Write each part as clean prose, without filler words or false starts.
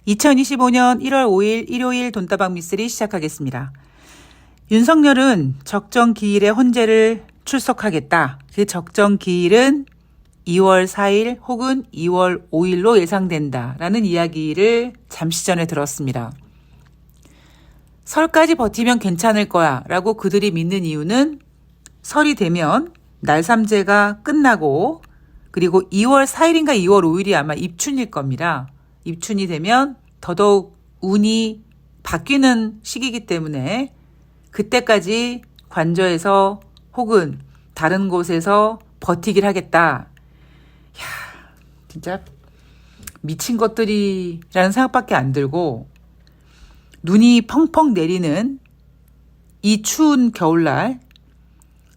2025년 1월 5일 일요일 돈다방 미쓰리 시작하겠습니다. 윤석열은 적정 기일에 헌재를 출석하겠다. 그 적정 기일은 2월 4일 혹은 2월 5일로 예상된다라는 이야기를 잠시 전에 들었습니다. 설까지 버티면 괜찮을 거야 라고 그들이 믿는 이유는 설이 되면 날삼재가 끝나고 그리고 2월 4일인가 2월 5일이 아마 입춘일 겁니다. 입춘이 되면 더더욱 운이 바뀌는 시기이기 때문에 그때까지 관저에서 혹은 다른 곳에서 버티길 하겠다. 이야, 진짜 미친 것들이라는 생각밖에 안 들고 눈이 펑펑 내리는 이 추운 겨울날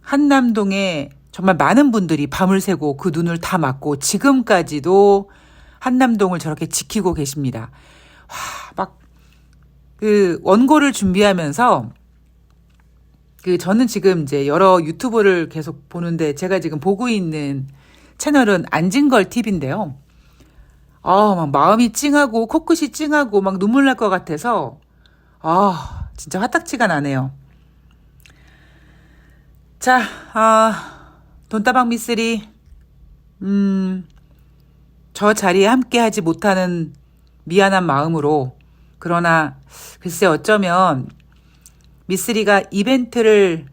한남동에 정말 많은 분들이 밤을 새고 그 눈을 다 맞고 지금까지도 한남동을 저렇게 지키고 계십니다. 막 그 원고를 준비하면서 저는 지금 이제 여러 유튜브를 계속 보는데 제가 지금 보고 있는 채널은 안진걸 TV인데요. 막 마음이 찡하고 코끝이 찡하고 막 눈물 날 것 같아서 진짜 화딱지가 나네요. 자, 돈다방 미쓰리 저 자리에 함께 하지 못하는 미안한 마음으로 그러나 글쎄 어쩌면 미쓰리가 이벤트를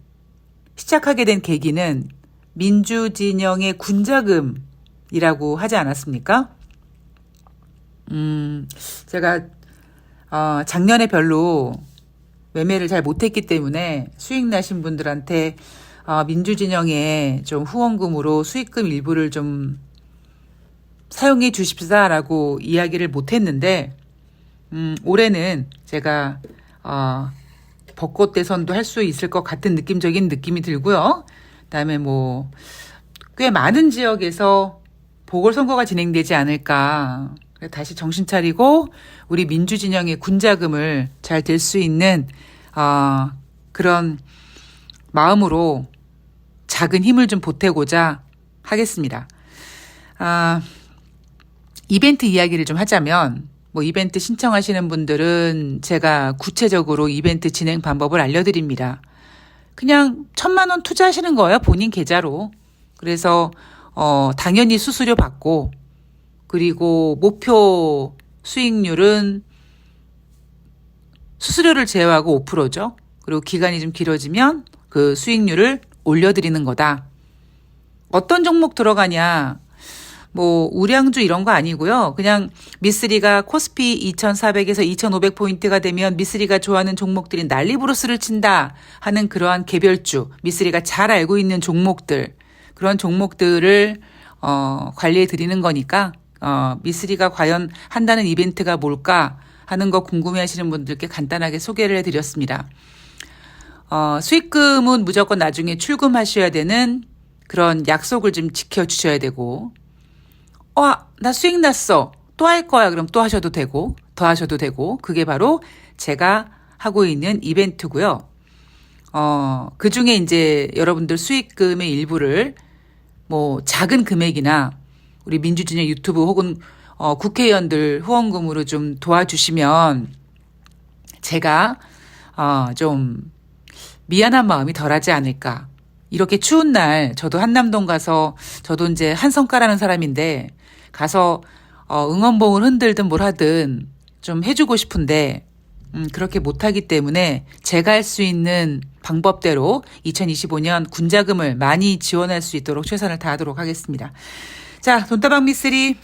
시작하게 된 계기는 민주진영의 군자금이라고 하지 않았습니까? 제가 작년에 별로 매매를 잘 못했기 때문에 수익 나신 분들한테 민주진영에 좀 후원금으로 수익금 일부를 좀 사용해 주십사라고 이야기를 못했는데 올해는 제가 벚꽃 대선도 할 수 있을 것 같은 느낌적인 느낌이 들고요. 그다음에 뭐 꽤 많은 지역에서 보궐선거가 진행되지 않을까. 다시 정신 차리고 우리 민주진영의 군자금을 잘 될 수 있는 그런 마음으로 작은 힘을 좀 보태고자 하겠습니다. 이벤트 이야기를 좀 하자면 뭐 이벤트 신청하시는 분들은 제가 구체적으로 이벤트 진행 방법을 알려드립니다. 그냥 1,000만 원 투자하시는 거예요. 본인 계좌로. 그래서 당연히 수수료 받고 그리고 목표 수익률은 수수료를 제외하고 5%죠. 그리고 기간이 좀 길어지면 그 수익률을 올려드리는 거다. 어떤 종목 들어가냐? 뭐 우량주 이런 거 아니고요. 그냥 미쓰리가 코스피 2,400에서 2,500포인트가 되면 미쓰리가 좋아하는 종목들이 난리브루스를 친다 하는 그러한 개별주, 미쓰리가 잘 알고 있는 종목들, 그런 종목들을 관리해 드리는 거니까 미쓰리가 과연 한다는 이벤트가 뭘까 하는 거 궁금해 하시는 분들께 간단하게 소개를 해드렸습니다. 수익금은 무조건 나중에 출금하셔야 되는 그런 약속을 좀 지켜주셔야 되고 나 수익 났어. 또 할 거야. 그럼 또 하셔도 되고 더 하셔도 되고 그게 바로 제가 하고 있는 이벤트고요. 그중에 이제 여러분들 수익금의 일부를 뭐 작은 금액이나 우리 민주진영 유튜브 혹은 국회의원들 후원금으로 좀 도와주시면 제가 좀 미안한 마음이 덜하지 않을까. 이렇게 추운 날 저도 한남동 가서 저도 이제 한성가라는 사람인데 가서 응원봉을 흔들든 뭘 하든 좀 해주고 싶은데 그렇게 못하기 때문에 제가 할 수 있는 방법대로 2025년 군자금을 많이 지원할 수 있도록 최선을 다하도록 하겠습니다. 자, 돈다방 미쓰리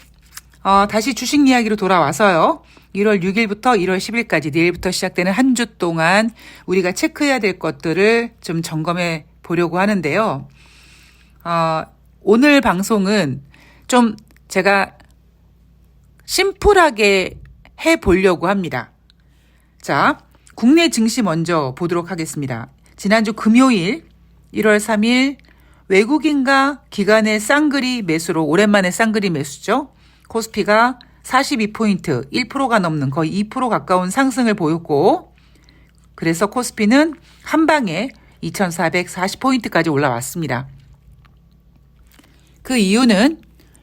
다시 주식 이야기로 돌아와서요. 1월 6일부터 1월 10일까지 내일부터 시작되는 한 주 동안 우리가 체크해야 될 것들을 좀 점검해 보려고 하는데요. 오늘 방송은 좀 제가 심플하게 해보려고 합니다. 자, 국내 증시 먼저 보도록 하겠습니다. 지난주 금요일 1월 3일 외국인과 기관의 쌍그리 매수로 오랜만에 쌍그리 매수죠. 코스피가 42포인트, 1%가 넘는 거의 2% 가까운 상승을 보였고 그래서 코스피는 한 방에 2,440포인트까지 올라왔습니다. 그 이유는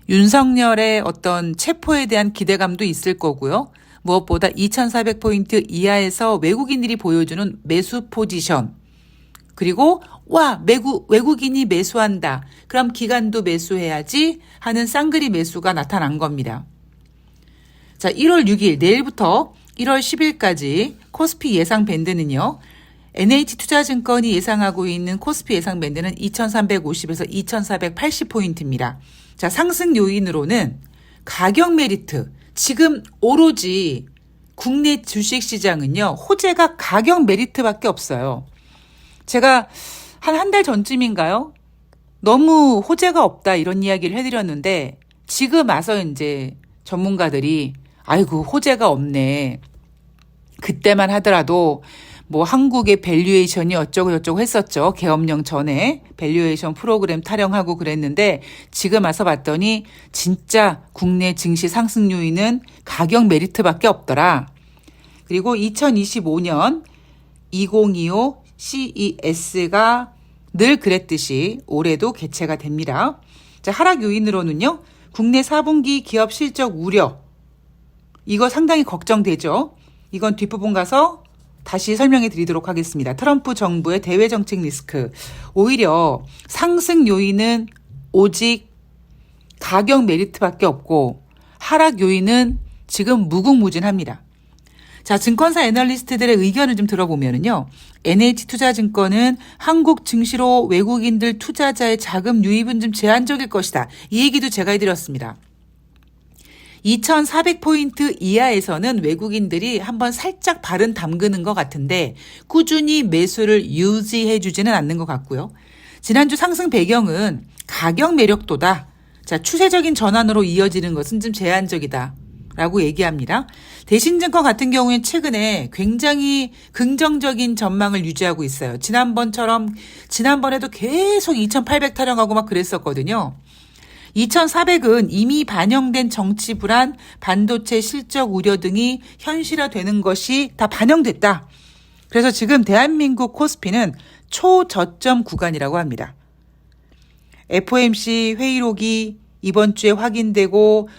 윤석열의 어떤 체포에 대한 기대감도 있을 거고요. 무엇보다 2,400포인트 이하에서 외국인들이 보여주는 매수 포지션. 그리고 외국인이 매수한다. 그럼 기관도 매수해야지 하는 쌍그리 매수가 나타난 겁니다. 자, 1월 6일 내일부터 1월 10일까지 코스피 예상 밴드는요. NH투자증권이 예상하고 있는 코스피 예상 밴드는 2,350에서 2,480포인트입니다. 자, 상승 요인으로는 가격 메리트. 지금 오로지 국내 주식시장은요. 호재가 가격 메리트밖에 없어요. 제가 한 달 전쯤인가요? 너무 호재가 없다 이런 이야기를 해드렸는데 지금 와서 이제 전문가들이 아이고 호재가 없네. 그때만 하더라도 뭐 한국의 밸류에이션이 어쩌고 저쩌고 했었죠. 계엄령 전에 밸류에이션 프로그램 타령하고 그랬는데 지금 와서 봤더니 진짜 국내 증시 상승 요인은 가격 메리트밖에 없더라. 그리고 2025년 2025 CES가 늘 그랬듯이 올해도 개최가 됩니다. 자, 하락 요인으로는요. 국내 4분기 기업 실적 우려. 이거 상당히 걱정되죠. 이건 뒷부분 가서 다시 설명해 드리도록 하겠습니다. 트럼프 정부의 대외 정책 리스크. 오히려 상승 요인은 오직 가격 메리트밖에 없고 하락 요인은 지금 무궁무진합니다. 자, 증권사 애널리스트들의 의견을 좀 들어보면은요. NH투자증권은 한국 증시로 외국인들 투자자의 자금 유입은 좀 제한적일 것이다. 이 얘기도 제가 해드렸습니다. 2,400포인트 이하에서는 외국인들이 한번 살짝 발은 담그는 것 같은데 꾸준히 매수를 유지해주지는 않는 것 같고요. 지난주 상승 배경은 가격 매력도다. 자, 추세적인 전환으로 이어지는 것은 좀 제한적이다. 라고 얘기합니다. 대신증권 같은 경우엔 최근에 굉장히 긍정적인 전망을 유지하고 있어요. 지난번에도 계속 2,800 타령하고 막 그랬었거든요. 2,400은 이미 반영된 정치 불안, 반도체 실적 우려 등이 현실화되는 것이 다 반영됐다. 그래서 지금 대한민국 코스피는 초저점 구간이라고 합니다. FOMC 회의록이 이번 주에 확인되고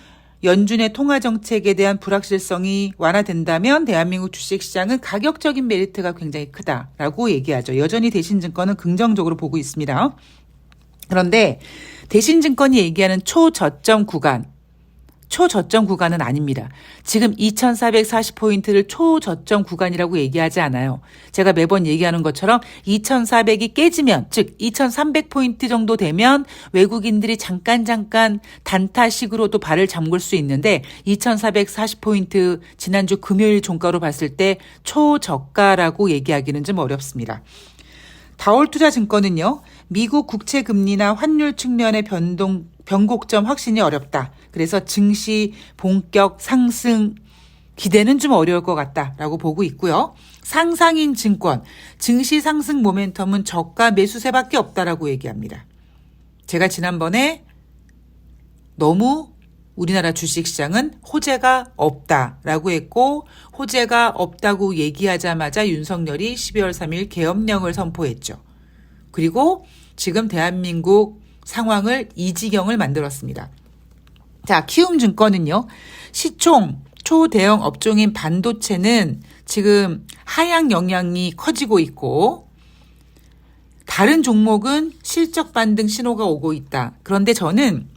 연준의 통화정책에 대한 불확실성이 완화된다면 대한민국 주식시장은 가격적인 메리트가 굉장히 크다라고 얘기하죠. 여전히 대신증권은 긍정적으로 보고 있습니다. 그런데 대신증권이 얘기하는 초저점 구간은 아닙니다. 지금 2,440포인트를 초저점 구간이라고 얘기하지 않아요. 제가 매번 얘기하는 것처럼 2,400이 깨지면, 즉 2,300포인트 정도 되면 외국인들이 잠깐 단타식으로도 발을 잠글 수 있는데 2,440포인트 지난주 금요일 종가로 봤을 때 초저가라고 얘기하기는 좀 어렵습니다. 다올투자증권은요. 미국 국채금리나 환율 측면의 변곡점 확신이 어렵다. 그래서 증시 본격 상승 기대는 좀 어려울 것 같다라고 보고 있고요. 상상인 증권, 증시 상승 모멘텀은 저가 매수세밖에 없다라고 얘기합니다. 제가 지난번에 너무 우리나라 주식시장은 호재가 없다라고 했고 호재가 없다고 얘기하자마자 윤석열이 12월 3일 계엄령을 선포했죠. 그리고 지금 대한민국 상황을 이 지경을 만들었습니다. 자, 키움증권은요. 시총 초대형 업종인 반도체는 지금 하향 영향이 커지고 있고 다른 종목은 실적 반등 신호가 오고 있다. 그런데 저는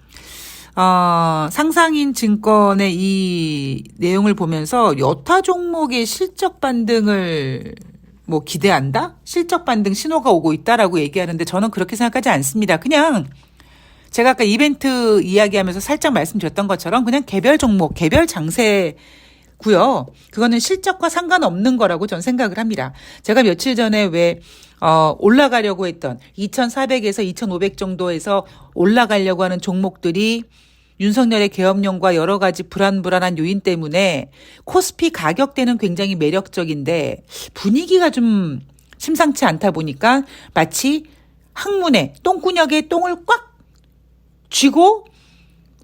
상상인 증권의 이 내용을 보면서 여타 종목의 실적 반등을 기대한다? 실적 반등 신호가 오고 있다라고 얘기하는데 저는 그렇게 생각하지 않습니다. 그냥 제가 아까 이벤트 이야기하면서 살짝 말씀드렸던 것처럼 그냥 개별 종목, 개별 장세고요. 그거는 실적과 상관없는 거라고 저는 생각을 합니다. 제가 며칠 전에 올라가려고 했던 2,400에서 2,500 정도에서 올라가려고 하는 종목들이 윤석열의 계엄령과 여러 가지 불안한 요인 때문에 코스피 가격대는 굉장히 매력적인데 분위기가 좀 심상치 않다 보니까 마치 항문에 똥구녕에 똥을 꽉 쥐고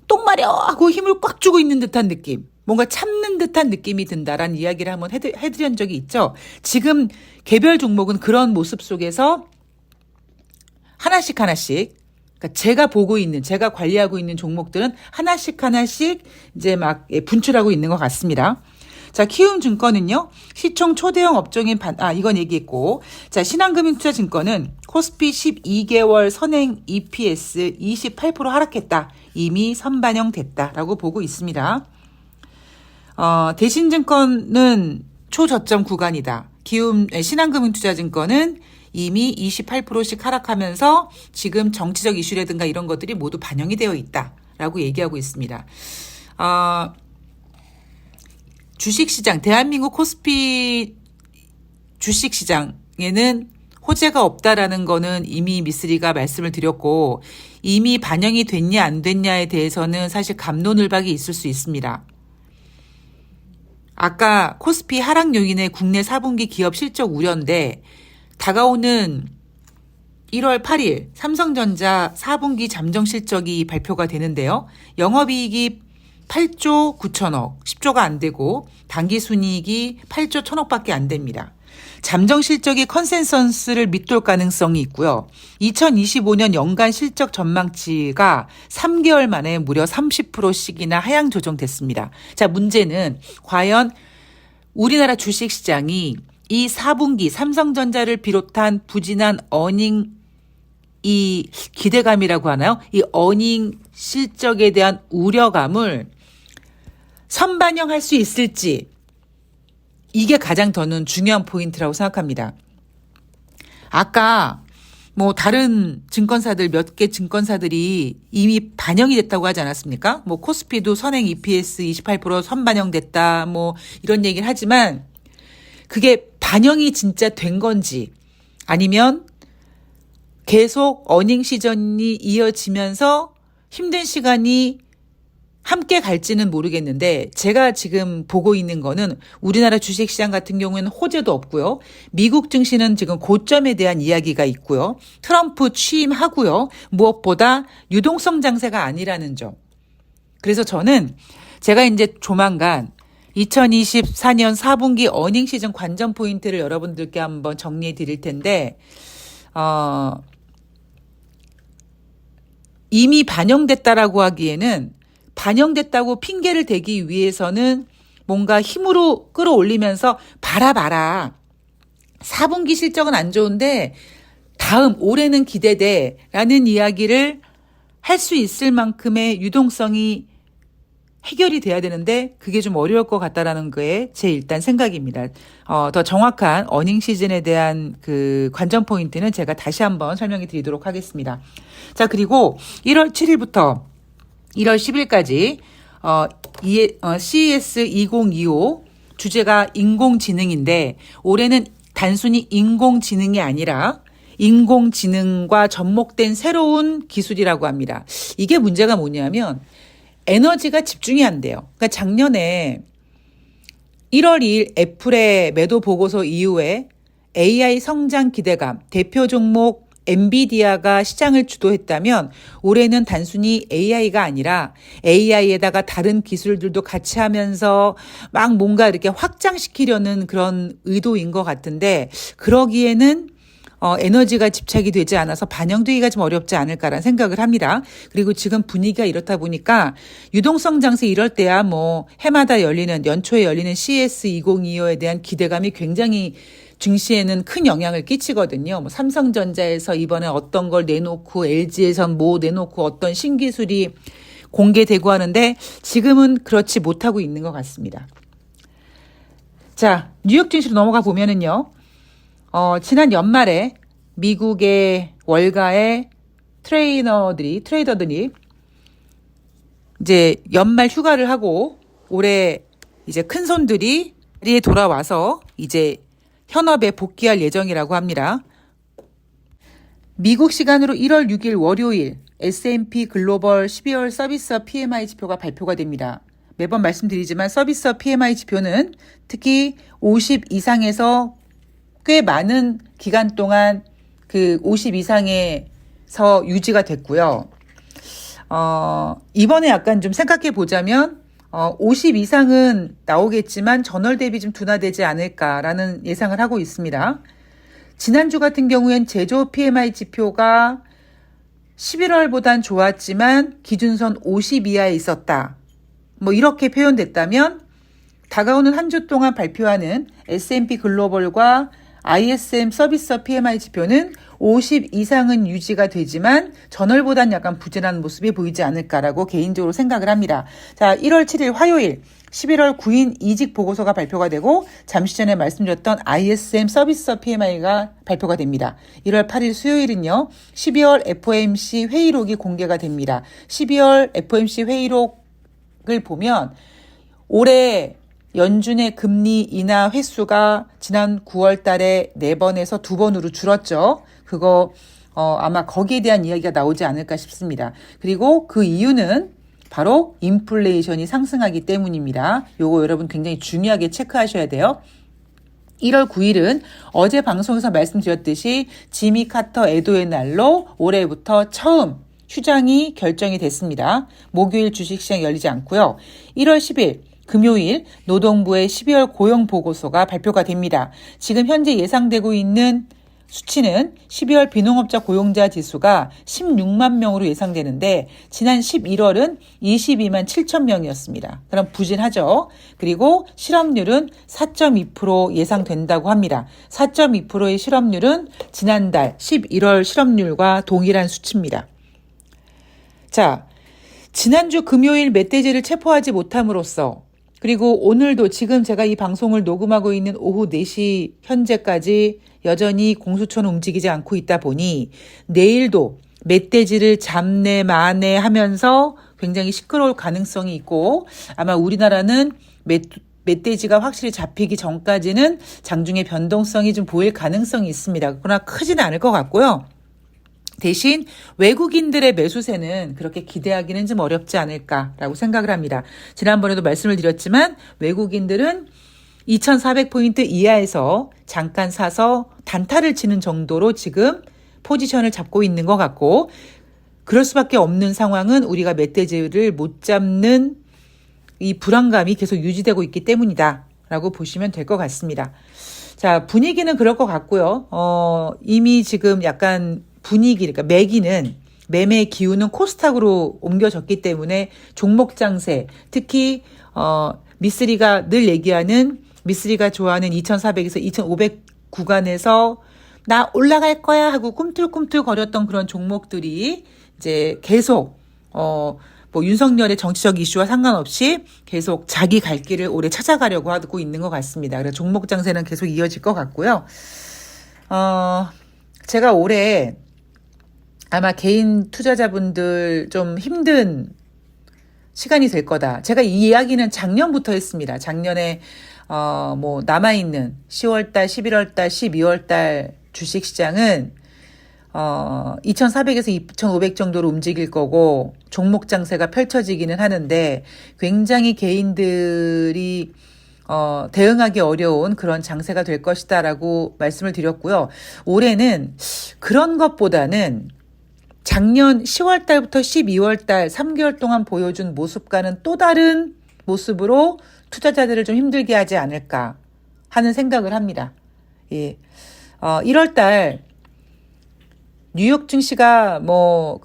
똥 마려 하고 힘을 꽉 주고 있는 듯한 느낌. 뭔가 참는 듯한 느낌이 든다라는 이야기를 한번 해드린 적이 있죠. 지금 개별 종목은 그런 모습 속에서 하나씩 그러니까 제가 관리하고 있는 종목들은 하나씩 이제 막 분출하고 있는 것 같습니다. 자, 키움증권은요, 시총 초대형 업종인 이건 얘기했고, 자, 신한금융투자증권은 코스피 12개월 선행 EPS 28% 하락했다. 이미 선반영됐다라고 보고 있습니다. 대신증권은 초저점 구간이다. 신한금융투자증권은 이미 28%씩 하락하면서 지금 정치적 이슈라든가 이런 것들이 모두 반영이 되어 있다라고 얘기하고 있습니다. 주식시장, 대한민국 코스피 주식시장에는 호재가 없다라는 거는 이미 미쓰리가 말씀을 드렸고, 이미 반영이 됐냐 안 됐냐에 대해서는 사실 갑론을박이 있을 수 있습니다. 아까 코스피 하락 요인의 국내 4분기 기업 실적 우려인데, 다가오는 1월 8일 삼성전자 4분기 잠정 실적이 발표가 되는데요. 영업이익이 8조 9천억, 10조가 안 되고 당기순이익이 8조 1천억밖에 안 됩니다. 잠정 실적이 컨센서스를 밑돌 가능성이 있고요. 2025년 연간 실적 전망치가 3개월 만에 무려 30%씩이나 하향 조정됐습니다. 자, 문제는 과연 우리나라 주식시장이 이 4분기 삼성전자를 비롯한 부진한 어닝 이 기대감이라고 하나요? 이 어닝 실적에 대한 우려감을 선반영할 수 있을지, 이게 가장 저는 중요한 포인트라고 생각합니다. 아까 뭐 다른 증권사들 몇 개 증권사들이 이미 반영이 됐다고 하지 않았습니까? 뭐 코스피도 선행 EPS 28% 선반영됐다 뭐 이런 얘기를 하지만, 그게 반영이 진짜 된 건지 아니면 계속 어닝 시즌이 이어지면서 힘든 시간이 함께 갈지는 모르겠는데, 제가 지금 보고 있는 거는 우리나라 주식시장 같은 경우에는 호재도 없고요. 미국 증시는 지금 고점에 대한 이야기가 있고요. 트럼프 취임하고요. 무엇보다 유동성 장세가 아니라는 점. 그래서 저는 제가 이제 조만간 2024년 4분기 어닝 시즌 관전 포인트를 여러분들께 한번 정리해 드릴 텐데, 이미 반영됐다라고 하기에는, 반영됐다고 핑계를 대기 위해서는 뭔가 힘으로 끌어올리면서 봐라. 4분기 실적은 안 좋은데 다음 올해는 기대돼 라는 이야기를 할 수 있을 만큼의 유동성이 해결이 돼야 되는데, 그게 좀 어려울 것 같다라는 거에 제 일단 생각입니다. 더 정확한 어닝 시즌에 대한 그 관전 포인트는 제가 다시 한번 설명해 드리도록 하겠습니다. 자, 그리고 1월 7일부터 1월 10일까지 CES 2025 주제가 인공지능인데, 올해는 단순히 인공지능이 아니라 인공지능과 접목된 새로운 기술이라고 합니다. 이게 문제가 뭐냐면 에너지가 집중이 안 돼요. 그러니까 작년에 1월 2일 애플의 매도 보고서 이후에 AI 성장 기대감, 대표 종목 엔비디아가 시장을 주도했다면, 올해는 단순히 AI가 아니라 AI에다가 다른 기술들도 같이 하면서 막 뭔가 이렇게 확장시키려는 그런 의도인 것 같은데, 그러기에는 에너지가 집착이 되지 않아서 반영되기가 좀 어렵지 않을까라는 생각을 합니다. 그리고 지금 분위기가 이렇다 보니까 유동성 장세 이럴 때야 뭐 해마다 열리는, 연초에 열리는 CES 2025에 대한 기대감이 굉장히 증시에는 큰 영향을 끼치거든요. 뭐 삼성전자에서 이번에 어떤 걸 내놓고, LG에선 뭐 내놓고 어떤 신기술이 공개되고 하는데, 지금은 그렇지 못하고 있는 것 같습니다. 자, 뉴욕 증시로 넘어가 보면은요. 지난 연말에 미국의 월가의 트레이더들이 이제 연말 휴가를 하고 올해 이제 큰 손들이 자리에 돌아와서 이제 현업에 복귀할 예정이라고 합니다. 미국 시간으로 1월 6일 월요일 S&P 글로벌 12월 서비스업 PMI 지표가 발표가 됩니다. 매번 말씀드리지만 서비스업 PMI 지표는 특히 50 이상에서 꽤 많은 기간 동안 그 50 이상에서 유지가 됐고요. 이번에 약간 좀 생각해 보자면 50 이상은 나오겠지만 전월 대비 좀 둔화되지 않을까라는 예상을 하고 있습니다. 지난주 같은 경우엔 제조 PMI 지표가 11월보단 좋았지만 기준선 50 이하에 있었다. 뭐 이렇게 표현됐다면, 다가오는 한 주 동안 발표하는 S&P 글로벌과 ISM 서비스 PMI 지표는 50 이상은 유지가 되지만 전월보다는 약간 부진한 모습이 보이지 않을까라고 개인적으로 생각을 합니다. 자, 1월 7일 화요일 11월 9일 이직 보고서가 발표가 되고 잠시 전에 말씀드렸던 ISM 서비스 PMI가 발표가 됩니다. 1월 8일 수요일은요. 12월 FOMC 회의록이 공개가 됩니다. 12월 FOMC 회의록을 보면 올해 연준의 금리 인하 횟수가 지난 9월 달에 4번에서 2번으로 줄었죠. 그거 아마 거기에 대한 이야기가 나오지 않을까 싶습니다. 그리고 그 이유는 바로 인플레이션이 상승하기 때문입니다. 요거 여러분 굉장히 중요하게 체크하셔야 돼요. 1월 9일은 어제 방송에서 말씀드렸듯이 지미 카터 애도의 날로 올해부터 처음 휴장이 결정이 됐습니다. 목요일 주식시장 열리지 않고요. 1월 10일 금요일 노동부의 12월 고용보고서가 발표가 됩니다. 지금 현재 예상되고 있는 수치는 12월 비농업자 고용자 지수가 16만 명으로 예상되는데 지난 11월은 22만 7천 명이었습니다. 그럼 부진하죠. 그리고 실업률은 4.2% 예상된다고 합니다. 4.2%의 실업률은 지난달 11월 실업률과 동일한 수치입니다. 자, 지난주 금요일 멧돼지를 체포하지 못함으로써 그리고 오늘도 지금 제가 이 방송을 녹음하고 있는 오후 4시 현재까지 여전히 공수처는 움직이지 않고 있다 보니 내일도 멧돼지를 잡내 마내 하면서 굉장히 시끄러울 가능성이 있고 아마 우리나라는 멧돼지가 확실히 잡히기 전까지는 장중의 변동성이 좀 보일 가능성이 있습니다. 그러나 크지는 않을 것 같고요. 대신 외국인들의 매수세는 그렇게 기대하기는 좀 어렵지 않을까라고 생각을 합니다. 지난번에도 말씀을 드렸지만 외국인들은 2400포인트 이하에서 잠깐 사서 단타를 치는 정도로 지금 포지션을 잡고 있는 것 같고 그럴 수밖에 없는 상황은 우리가 멧돼지를 못 잡는 이 불안감이 계속 유지되고 있기 때문이다 라고 보시면 될 것 같습니다. 자, 분위기는 그럴 것 같고요. 이미 지금 약간 그러니까 매매의 기운은 코스닥으로 옮겨졌기 때문에 종목 장세, 특히 미쓰리가 늘 얘기하는 미쓰리가 좋아하는 2400에서 2500 구간에서 나 올라갈 거야 하고 꿈틀꿈틀 거렸던 그런 종목들이 이제 계속 뭐 윤석열의 정치적 이슈와 상관없이 계속 자기 갈 길을 올해 찾아가려고 하고 있는 것 같습니다. 그래서 종목 장세는 계속 이어질 것 같고요. 제가 올해 아마 개인 투자자분들 좀 힘든 시간이 될 거다. 제가 이 이야기는 작년부터 했습니다. 작년에 뭐 남아있는 10월달, 11월달, 12월달 주식시장은 2400에서 2500 정도로 움직일 거고 종목 장세가 펼쳐지기는 하는데 굉장히 개인들이 대응하기 어려운 그런 장세가 될 것이다라고 말씀을 드렸고요. 올해는 그런 것보다는 작년 10월 달부터 12월 달 3개월 동안 보여준 모습과는 또 다른 모습으로 투자자들을 좀 힘들게 하지 않을까 하는 생각을 합니다. 예. 1월 달 뉴욕 증시가 뭐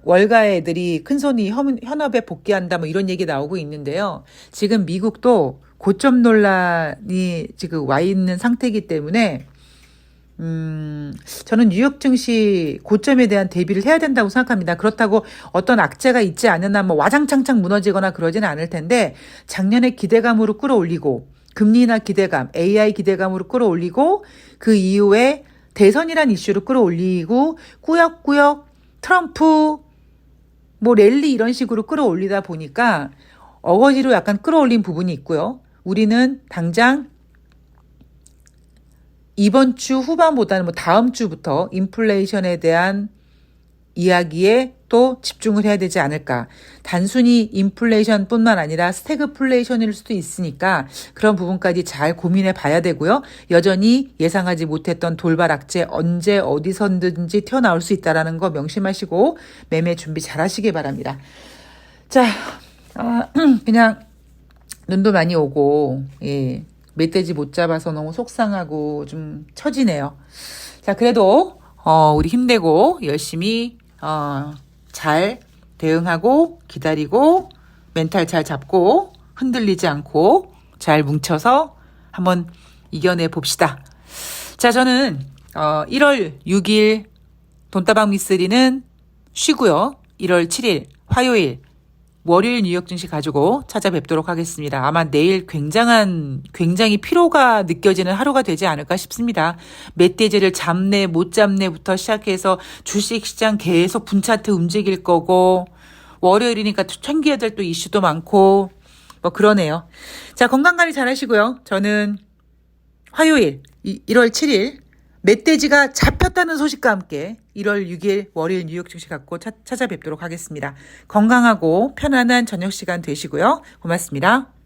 월가 애들이 큰손이 현업에 복귀한다 뭐 이런 얘기 나오고 있는데요. 지금 미국도 고점 논란이 지금 와 있는 상태이기 때문에 저는 뉴욕 증시 고점에 대한 대비를 해야 된다고 생각합니다. 그렇다고 어떤 악재가 있지 않은 한 뭐 와장창창 무너지거나 그러지는 않을 텐데 작년에 기대감으로 끌어올리고 금리 인하 기대감, AI 기대감으로 끌어올리고 그 이후에 대선이란 이슈로 끌어올리고 꾸역꾸역 트럼프 뭐 랠리 이런 식으로 끌어올리다 보니까 어거지로 약간 끌어올린 부분이 있고요. 우리는 당장 이번 주 후반보다는 뭐 다음 주부터 인플레이션에 대한 이야기에 또 집중을 해야 되지 않을까. 단순히 인플레이션뿐만 아니라 스태그플레이션일 수도 있으니까 그런 부분까지 잘 고민해 봐야 되고요. 여전히 예상하지 못했던 돌발 악재 언제 어디서든지 튀어나올 수 있다는 거 명심하시고 매매 준비 잘 하시기 바랍니다. 자, 그냥 눈도 많이 오고 예. 멧돼지 못 잡아서 너무 속상하고 좀 처지네요. 자, 그래도 우리 힘내고 열심히 잘 대응하고 기다리고 멘탈 잘 잡고 흔들리지 않고 잘 뭉쳐서 한번 이겨내 봅시다. 자, 저는 1월 6일 돈다방 미쓰리는 쉬고요. 1월 7일 화요일 월요일 뉴욕 증시 가지고 찾아뵙도록 하겠습니다. 아마 내일 굉장히 피로가 느껴지는 하루가 되지 않을까 싶습니다. 멧돼지를 잡네 못 잡네부터 시작해서 주식시장 계속 분차트 움직일 거고 월요일이니까 챙겨야 될 또 이슈도 많고 뭐 그러네요. 자, 건강관리 잘 하시고요. 저는 화요일 1월 7일 멧돼지가 잡혔다는 소식과 함께 1월 6일 월요일 뉴욕 증시 갖고 찾아뵙도록 하겠습니다. 건강하고 편안한 저녁 시간 되시고요. 고맙습니다.